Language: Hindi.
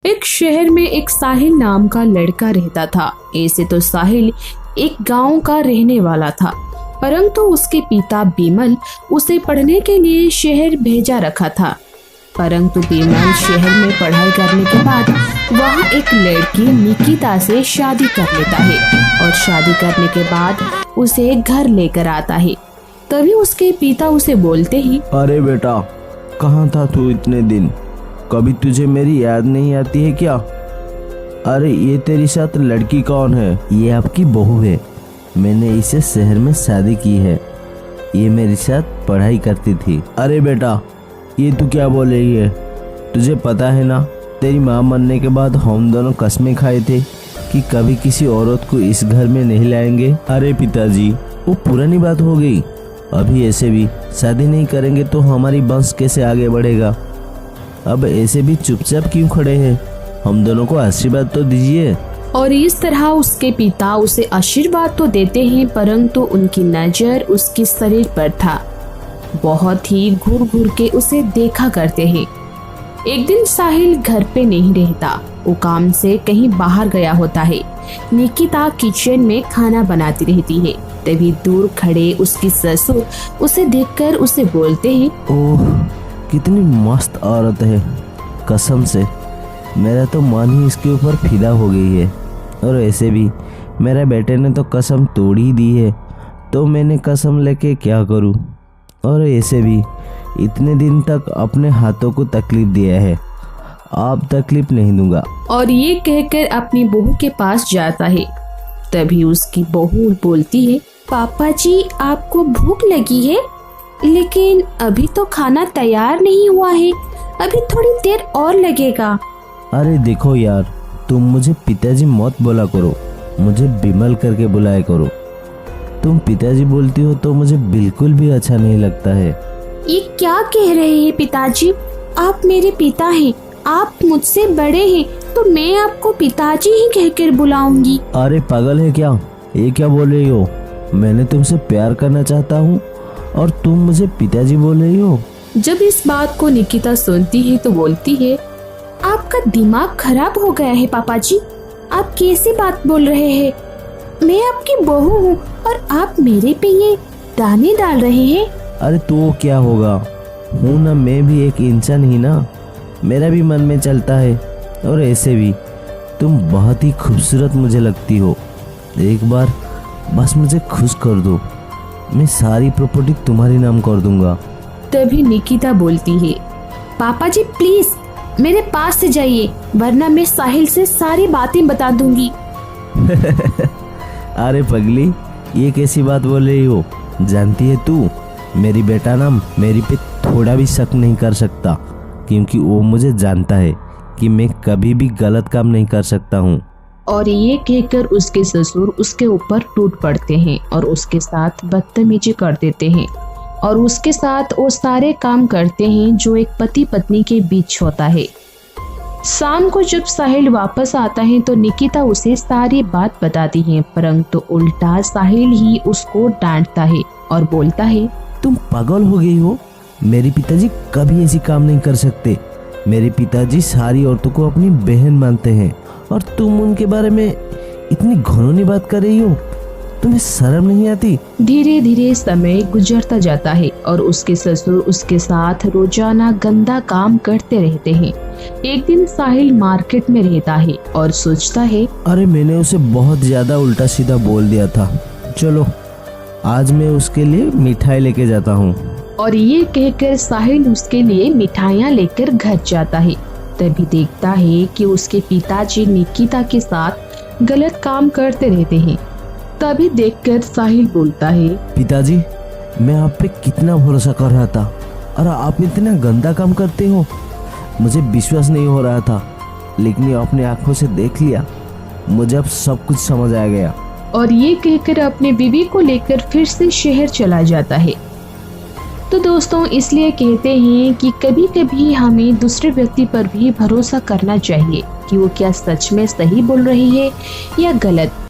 एक शहर में एक साहिल नाम का लड़का रहता था। ऐसे तो साहिल एक गांव का रहने वाला था, परंतु उसके पिता बिमल उसे पढ़ने के लिए शहर भेजा रखा था। परंतु बिमल शहर में पढ़ाई करने के बाद वहाँ एक लड़की निकिता से शादी कर लेता है और शादी करने के बाद उसे घर लेकर आता है। तभी उसके पिता उसे बोलते ही, अरे बेटा, कहाँ था तू इतने दिन? कभी तुझे मेरी याद नहीं आती है क्या? अरे ये तेरी साथ लड़की कौन है? ये आपकी बहू है। मैंने इसे शहर में शादी की है। ये मेरे साथ पढ़ाई करती थी। अरे बेटा, ये तू क्या बोल रही है? तुझे पता है ना, तेरी माँ मरने के बाद हम दोनों कसमें खाए थे कि कभी किसी औरत को इस घर में नहीं लाएंगे। अरे पिताजी, वो पुरानी बात हो गई। अभी ऐसे भी शादी नहीं करेंगे तो हमारी वंश कैसे आगे बढ़ेगा? अब ऐसे भी चुपचाप क्यों खड़े हैं? हम दोनों को आशीर्वाद तो दीजिए। और इस तरह उसके पिता उसे आशीर्वाद तो देते हैं, परंतु उनकी नजर उसके शरीर पर था। बहुत ही घूर घूर के उसे देखा करते हैं। एक दिन साहिल घर पे नहीं रहता, वो काम से कहीं बाहर गया होता है। निकिता किचन में खाना बनाती रहती है। तभी दूर खड़े उसकी ससुर उसे देखकर उसे बोलते हैं, ओह, कितनी मस्त औरत है। कसम से मेरा तो मन ही इसके ऊपर फिदा हो गई है। और ऐसे भी मेरे बेटे ने तो कसम तोड़ ही दी है, तो मैंने कसम लेके क्या करूं? और ऐसे भी इतने दिन तक अपने हाथों को तकलीफ दिया है, अब तकलीफ नहीं दूंगा। और ये कहकर अपनी बहू के पास जाता है। तभी उसकी बहू बोलती है, पापा जी, आपको भूख लगी है? लेकिन अभी तो खाना तैयार नहीं हुआ है, अभी थोड़ी देर और लगेगा। अरे देखो यार, तुम मुझे पिताजी मत बोला करो, मुझे बिमल करके बुलाया करो। तुम पिताजी बोलती हो तो मुझे बिल्कुल भी अच्छा नहीं लगता है। ये क्या कह रहे हैं पिताजी? आप मेरे पिता हैं, आप मुझसे बड़े हैं, तो मैं आपको पिताजी ही कहकर बुलाऊंगी। अरे पागल है क्या? ये क्या बोल रही हो? मैंने तुमसे प्यार करना चाहता हूँ और तुम मुझे पिताजी बोल रही हो। जब इस बात को निकिता सुनती है तो बोलती है, आपका दिमाग खराब हो गया है पापा जी, आप कैसी बात बोल रहे हैं? मैं आपकी बहू हूँ और आप मेरे पे ये दाने डाल रहे हैं। अरे तो क्या होगा, हूँ ना मैं भी एक इंसान ही ना, मेरा भी मन में चलता है। और ऐसे भी तुम बहुत ही खूबसूरत मुझे लगती हो। एक बार बस मुझे खुश कर दो, मैं सारी प्रॉपर्टी तुम्हारे नाम कर दूंगा। तभी निकिता बोलती है, पापा जी प्लीज मेरे पास से जाइए, वरना मैं साहिल से सारी बातें बता दूंगी। अरे पगली, ये कैसी बात बोल रही हो? जानती है तू, मेरी बेटा ना मेरी पे थोड़ा भी शक नहीं कर सकता, क्योंकि वो मुझे जानता है कि मैं कभी भी गलत काम नहीं कर सकता हूँ। और ये कहकर उसके ससुर उसके ऊपर टूट पड़ते हैं और उसके साथ बदतमीजी कर देते हैं और उसके साथ वो सारे काम करते हैं जो एक पति पत्नी के बीच होता है। शाम को जब साहिल वापस आता है तो निकिता उसे सारी बात बताती है, परंतु उल्टा साहिल ही उसको डांटता है और बोलता है, तुम पागल हो गई हो? मेरे पिताजी कभी ऐसी काम नहीं कर सकते। मेरे पिताजी सारी औरतों को अपनी बहन मानते हैं और तुम उनके बारे में इतनी घिनौनी बात कर रही हो, तुम्हें शर्म नहीं आती? धीरे धीरे समय गुजरता जाता है और उसके ससुर उसके साथ रोजाना गंदा काम करते रहते हैं। एक दिन साहिल मार्केट में रहता है और सोचता है, अरे मैंने उसे बहुत ज्यादा उल्टा सीधा बोल दिया था, चलो आज मैं उसके लिए मिठाई लेके जाता हूँ। और ये कहकर साहिल उसके लिए मिठाइयाँ लेकर घर जाता है। तभी देखता है कि उसके पिताजी निकिता के साथ गलत काम करते रहते हैं। तभी देखकर साहिल बोलता है, पिताजी, मैं आप पे कितना भरोसा कर रहा था और आप इतना गंदा काम करते हो। मुझे विश्वास नहीं हो रहा था, लेकिन अपने आंखों से देख लिया, मुझे अब सब कुछ समझ आ गया। और ये कहकर अपने बीवी को लेकर फिर से शहर चला जाता है। तो दोस्तों, इसलिए कहते हैं कि कभी कभी हमें दूसरे व्यक्ति पर भी भरोसा करना चाहिए कि वो क्या सच में सही बोल रही है या गलत।